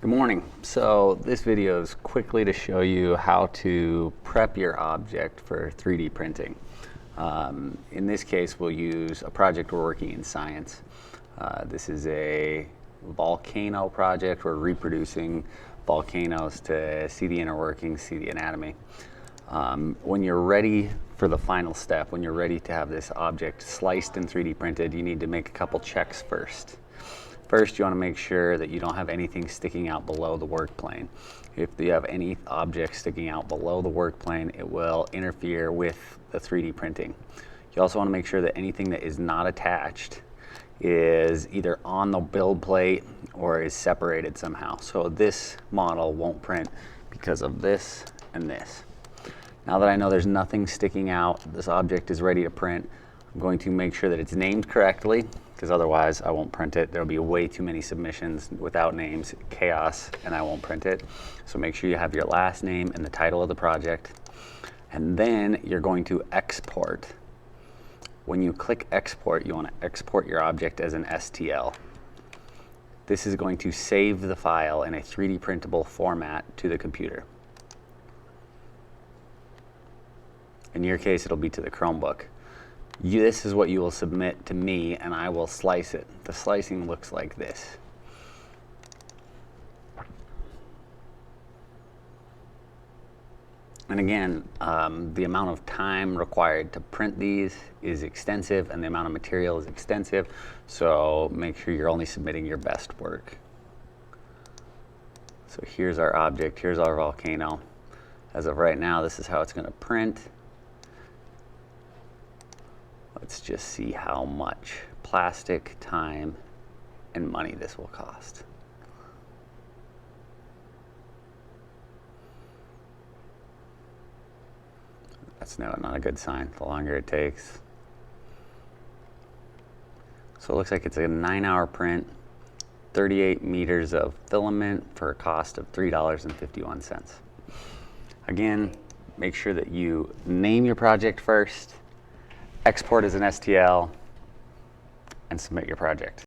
Good morning. So this video is quickly to show you how to prep your object for 3D printing. In this case, we'll use a project we're working in science. This is a volcano project. We're reproducing volcanoes to see the inner workings, see the anatomy. When you're ready for the final step, when you're ready to have this object sliced and 3D printed, you need to make a couple checks first. First, you want to make sure that you don't have anything sticking out below the work plane. If you have any object sticking out below the work plane, it will interfere with the 3D printing. You also want to make sure that anything that is not attached is either on the build plate or is separated somehow. So this model won't print because of this and this. Now that I know there's nothing sticking out, this object is ready to print, I'm going to make sure that it's named correctly, because otherwise I won't print it. There'll be way too many submissions without names, chaos, and I won't print it. So make sure you have your last name and the title of the project. And then you're going to export. When you click export, you want to export your object as an STL. This is going to save the file in a 3D printable format to the computer. In your case, it'll be to the Chromebook. This is what you will submit to me, and I will slice it. The slicing looks like this. And again, the amount of time required to print these is extensive, and the amount of material is extensive, so make sure you're only submitting your best work. So here's our object, here's our volcano. As of right now, this is how it's going to print. Let's just see how much plastic, time, and money this will cost. That's not a good sign, the longer it takes. So it looks like it's a 9-hour print, 38 meters of filament for a cost of $3.51. Again, make sure that you name your project first, export as an STL, and submit your project.